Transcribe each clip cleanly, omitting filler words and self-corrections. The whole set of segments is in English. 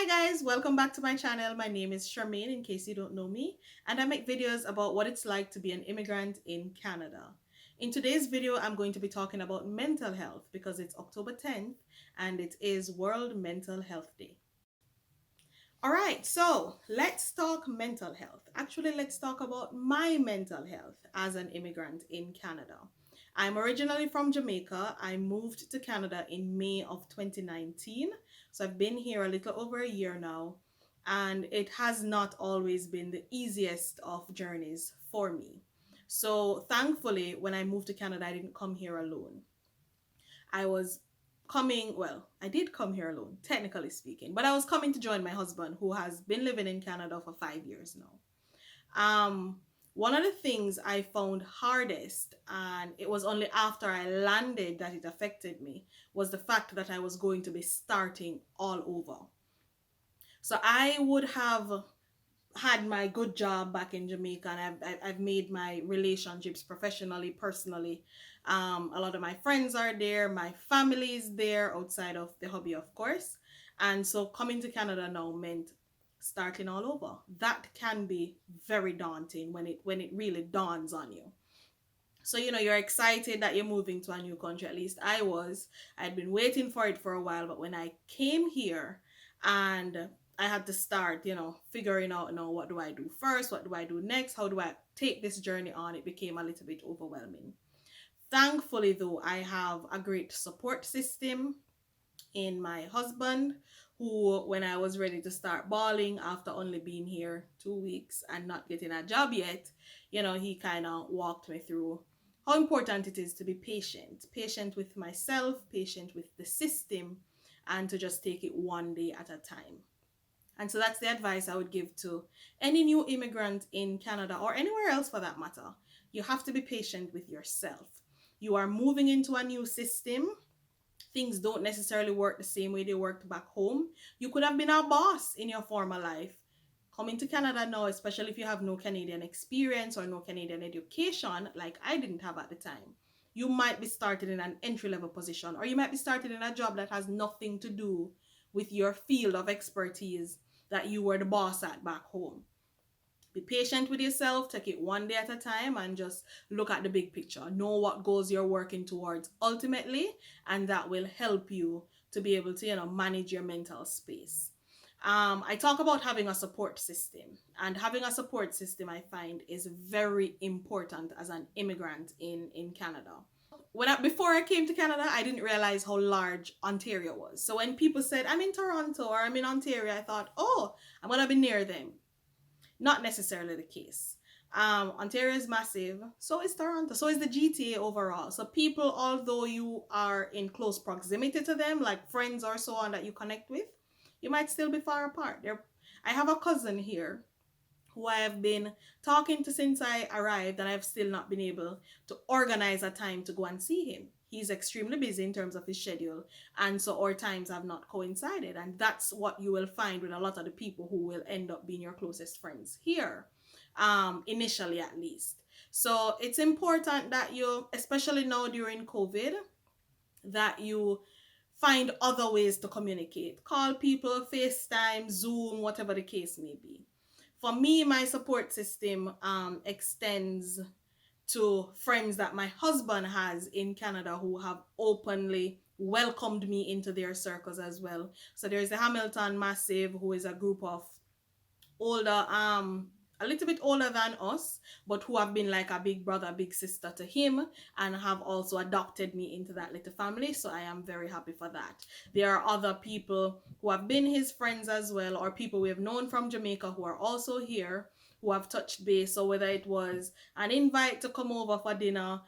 Hi guys, welcome back to my channel. My name is Charmaine in case you don't know me, and I make videos about what it's like to be an immigrant in Canada. In today's video, I'm going to be talking about mental health because it's October 10th and it is World Mental Health Day. All right, so let's talk mental health. Actually, let's talk about my mental health as an immigrant in Canada. I'm originally from Jamaica. I moved to Canada in May of 2019. So I've been here a little over a year now, and it has not always been the easiest of journeys for me. So thankfully, when I moved to Canada, I didn't come here alone. I was I did come here alone, technically speaking, but I was coming to join my husband who has been living in Canada for 5 years now. One of the things I found hardest, and it was only after I landed that it affected me, was the fact that I was going to be starting all over. So I would have had my good job back in Jamaica, and I've made my relationships professionally, personally. A lot of my friends are there, my family is there outside of the hobby, of course. And so coming to Canada now meant starting all over. That can be very daunting when it really dawns on you. So you're excited that you're moving to a new country. At least I was. I'd been waiting for it for a while, but when I came here and I had to start, figuring out, what do I do first? What do I do next? How do I take this journey on? It became a little bit overwhelming. Thankfully, though, I have a great support system in my husband, who, when I was ready to start bawling after only being here 2 weeks and not getting a job yet, he kind of walked me through how important it is to be patient with myself, patient with the system, and to just take it one day at a time. And so that's the advice I would give to any new immigrant in Canada or anywhere else for that matter. You have to be patient with yourself. You are moving into a new system. Things don't necessarily work the same way they worked back home. You could have been a boss in your former life. Coming to Canada now, especially if you have no Canadian experience or no Canadian education, like I didn't have at the time, you might be started in an entry-level position, or you might be started in a job that has nothing to do with your field of expertise that you were the boss at back home. Be patient with yourself, take it one day at a time, and just look at the big picture. Know what goals you're working towards ultimately, and that will help you to be able to, manage your mental space. I talk about having a support system, and having a support system I find is very important as an immigrant in Canada. Before I came to Canada, I didn't realize how large Ontario was. So when people said I'm in Toronto or I'm in Ontario, I thought, oh, I'm gonna be near them. Not necessarily the case. Ontario is massive, so is Toronto, so is the GTA overall. So people, although you are in close proximity to them, like friends or so on that you connect with, you might still be far apart. I have a cousin here who I have been talking to since I arrived, and I've still not been able to organize a time to go and see him. He's extremely busy in terms of his schedule, and so our times have not coincided. And that's what you will find with a lot of the people who will end up being your closest friends here, initially at least. So it's important that you, especially now during COVID, that you find other ways to communicate. Call people, FaceTime, Zoom, whatever the case may be. For me, my support system extends to friends that my husband has in Canada who have openly welcomed me into their circles as well. So there's the Hamilton Massive, who is a group of older, a little bit older than us, but who have been like a big brother, big sister to him, and have also adopted me into that little family. So I am very happy for that. There are other people who have been his friends as well, or people we have known from Jamaica who are also here, who have touched base. So whether it was an invite to come over for dinner,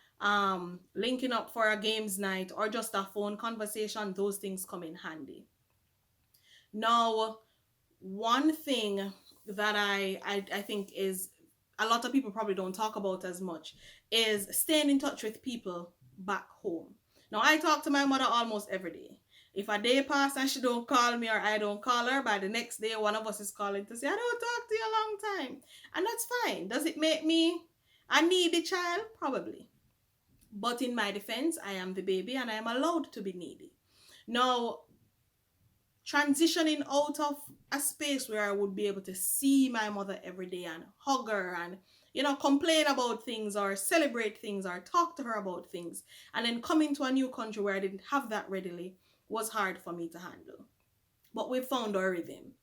linking up for a games night, or just a phone conversation, those things come in handy. Now, one thing that I think is a lot of people probably don't talk about as much is staying in touch with people back home. Now, I talk to my mother almost every day. If a day passes and she don't call me or I don't call her, by the next day one of us is calling to say, I don't talk to you a long time. And that's fine. Does it make me a needy child? Probably. But in my defense, I am the baby and I am allowed to be needy. Now, transitioning out of a space where I would be able to see my mother every day and hug her and, complain about things or celebrate things or talk to her about things, and then coming to a new country where I didn't have that readily was hard for me to handle. But we found our rhythm.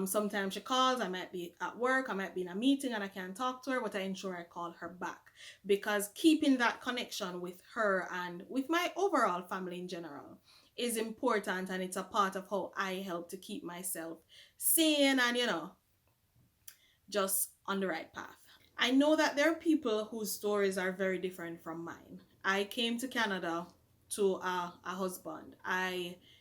Sometimes she calls, I might be at work, I might be in a meeting and I can't talk to her, but I ensure I call her back, because keeping that connection with her and with my overall family in general is important, and it's a part of how I help to keep myself sane and, just on the right path. I know that there are people whose stories are very different from mine. I came to Canada to a husband.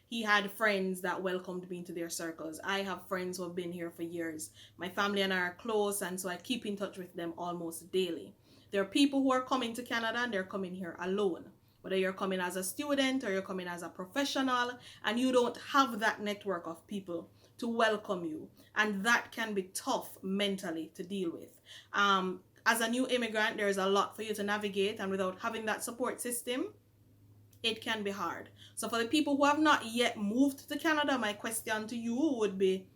He had friends that welcomed me into their circles. I have friends who have been here for years. My family and I are close, and so I keep in touch with them almost daily. There are people who are coming to Canada and they're coming here alone. Whether you're coming as a student or you're coming as a professional, and you don't have that network of people to welcome you, and that can be tough mentally to deal with. As a new immigrant, there's a lot for you to navigate, and without having that support system, it can be hard. So for the people who have not yet moved to Canada, my question to you would be,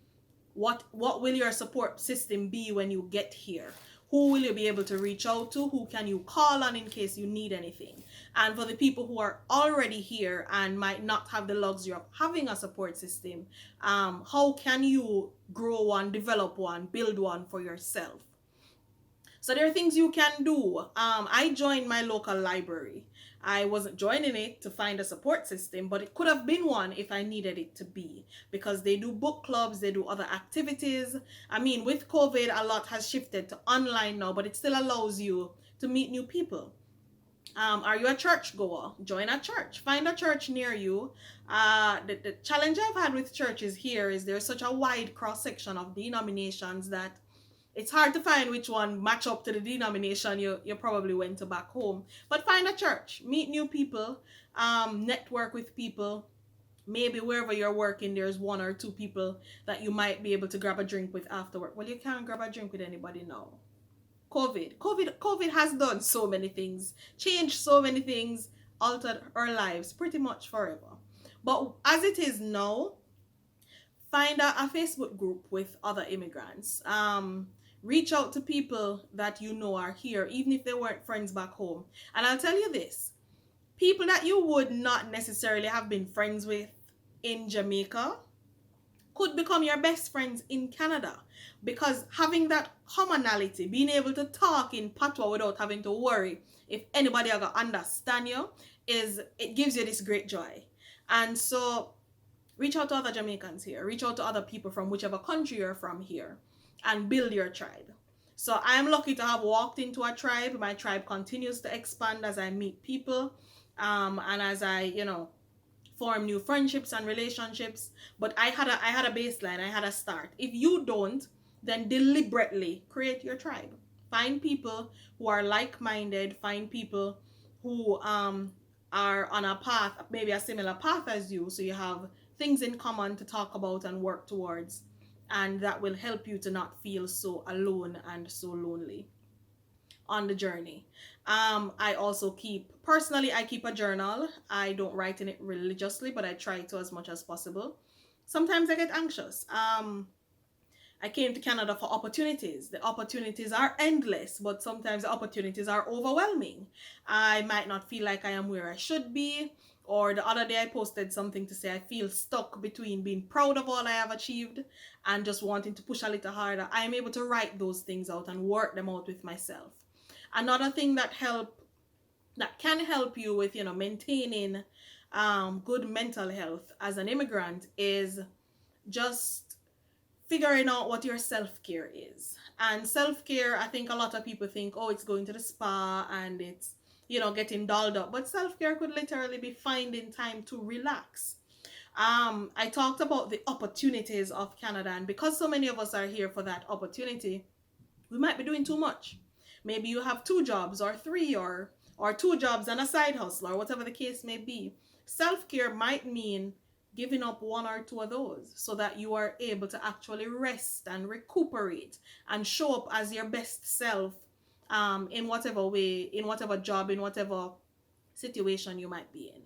what will your support system be when you get here? Who will you be able to reach out to? Who can you call on in case you need anything? And for the people who are already here and might not have the luxury of having a support system, how can you grow one, develop one, build one for yourself? So there are things you can do. I joined my local library. I wasn't joining it to find a support system, but it could have been one if I needed it to be, because they do book clubs, they do other activities. I mean, with COVID, a lot has shifted to online now, but it still allows you to meet new people. Are you a church goer? Join a church. Find a church near you. The challenge I've had with churches here is there's such a wide cross section of denominations that it's hard to find which one match up to the denomination you probably went to back home. But find a church, meet new people, network with people. Maybe wherever you're working, there's one or two people that you might be able to grab a drink with afterward. Well, you can't grab a drink with anybody now. COVID has done so many things, changed so many things, altered our lives pretty much forever. But as it is now, find a Facebook group with other immigrants. Reach out to people that you know are here, even if they weren't friends back home. And I'll tell you this, people that you would not necessarily have been friends with in Jamaica could become your best friends in Canada, because having that commonality, being able to talk in patois without having to worry if anybody ever understand you, it gives you this great joy. And so reach out to other Jamaicans here, reach out to other people from whichever country you're from here, and build your tribe. So I'm lucky to have walked into a tribe. My tribe continues to expand as I meet people, and as I, form new friendships and relationships. But I had a baseline, I had a start. If you don't, then deliberately create your tribe. Find people who are like-minded, find people who are on a path, maybe a similar path as you, so you have things in common to talk about and work towards, and that will help you to not feel so alone and so lonely on the journey. I also I keep a journal. I don't write in it religiously, but I try to as much as possible. Sometimes I get anxious. I came to Canada for opportunities. The opportunities are endless, but sometimes the opportunities are overwhelming. I might not feel like I am where I should be. Or the other day I posted something to say I feel stuck between being proud of all I have achieved and just wanting to push a little harder. I am able to write those things out and work them out with myself. Another thing that can help you with, maintaining good mental health as an immigrant is just figuring out what your self-care is. And self-care, I think a lot of people think, oh, it's going to the spa and it's, getting dolled up. But self-care could literally be finding time to relax. I talked about the opportunities of Canada, and because so many of us are here for that opportunity, we might be doing too much. Maybe you have two jobs or three, or two jobs and a side hustle, or whatever the case may be. Self-care might mean giving up one or two of those so that you are able to actually rest and recuperate and show up as your best self, in whatever way, in whatever job, in whatever situation you might be in.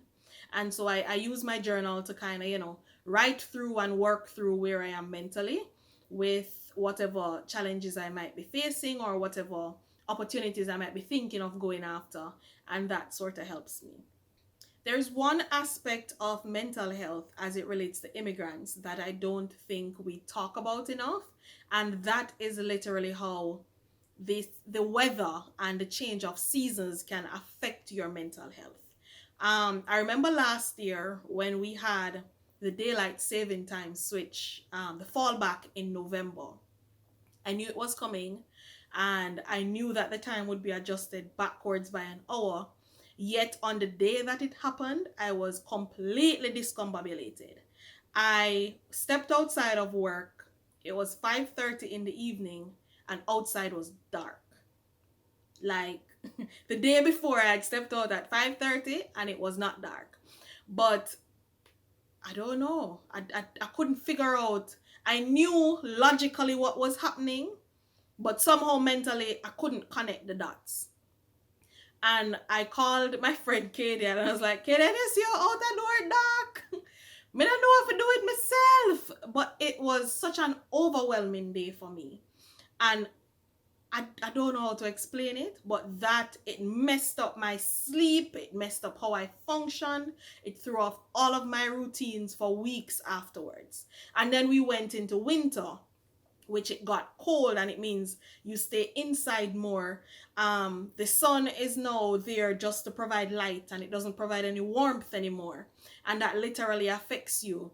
And so I use my journal to kind of, right through and work through where I am mentally with whatever challenges I might be facing or whatever opportunities I might be thinking of going after. And that sort of helps me. There's one aspect of mental health as it relates to immigrants that I don't think we talk about enough, and that is literally how the weather and the change of seasons can affect your mental health. I remember last year when we had the daylight saving time switch, the fallback in November. I knew it was coming, and I knew that the time would be adjusted backwards by an hour. Yet on the day that it happened, I was completely discombobulated. I stepped outside of work. It was 5:30 in the evening, and outside was dark. Like the day before, I had stepped out at 5:30 and it was not dark. But I don't know. I couldn't figure out. I knew logically what was happening, but somehow mentally I couldn't connect the dots. And I called my friend Katie and I was like, Katie, this you out the door dark. Me don't know how to do it myself. But it was such an overwhelming day for me. And I don't know how to explain it, but that it messed up my sleep, it messed up how I function, it threw off all of my routines for weeks afterwards. And then we went into winter, which it got cold, and it means you stay inside more. The sun is now there just to provide light, and it doesn't provide any warmth anymore, and that literally affects you.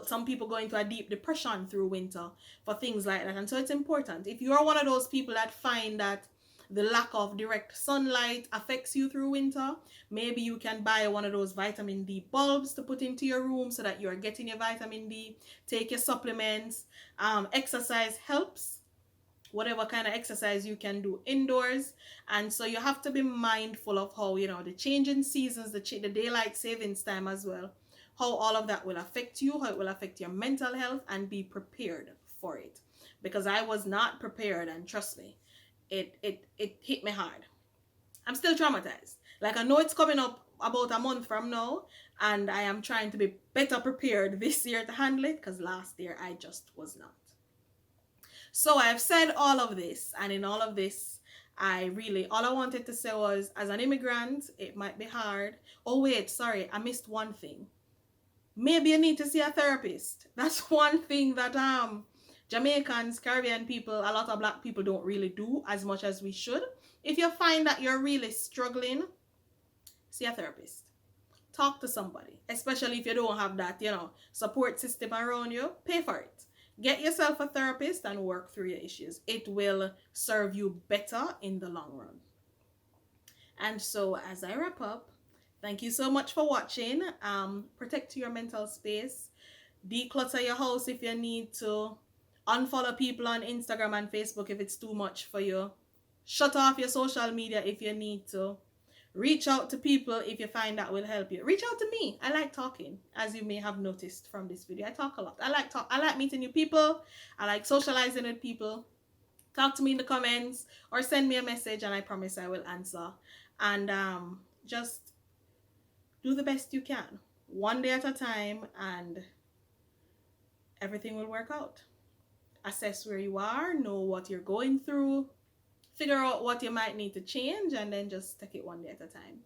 Some people go into a deep depression through winter for things like that. And so it's important, if you are one of those people that find that the lack of direct sunlight affects you through winter, maybe you can buy one of those vitamin D bulbs to put into your room so that you're getting your vitamin D. Take your supplements. Exercise helps, whatever kind of exercise you can do indoors. And so you have to be mindful of how, the changing seasons, the daylight savings time as well, how all of that will affect you, how it will affect your mental health, and be prepared for it. Because I was not prepared, and trust me, it hit me hard. I'm still traumatized. Like, I know it's coming up about a month from now, and I am trying to be better prepared this year to handle it, because last year I just was not. So I've said all of this, and in all of this, all I wanted to say was, as an immigrant, it might be hard. Oh wait, sorry, I missed one thing. Maybe you need to see a therapist. That's one thing that Jamaicans, Caribbean people, a lot of Black people don't really do as much as we should. If you find that you're really struggling, see a therapist. Talk to somebody, especially if you don't have that, support system around you. Pay for it. Get yourself a therapist and work through your issues. It will serve you better in the long run. And so as I wrap up, thank you so much for watching. Protect your mental space. Declutter your house if you need to. Unfollow people on Instagram and Facebook if it's too much for you. Shut off your social media if you need to. Reach out to people if you find that will help you. Reach out to me. I like talking, as you may have noticed from this video. I talk a lot. I like meeting new people. I like socializing with people. Talk to me in the comments or send me a message, and I promise I will answer. And just do the best you can, one day at a time, and everything will work out. Assess where you are, know what you're going through, figure out what you might need to change, and then just take it one day at a time.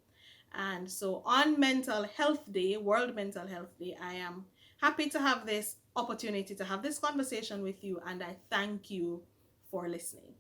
And so on Mental Health Day, World Mental Health Day, I am happy to have this opportunity to have this conversation with you, and I thank you for listening.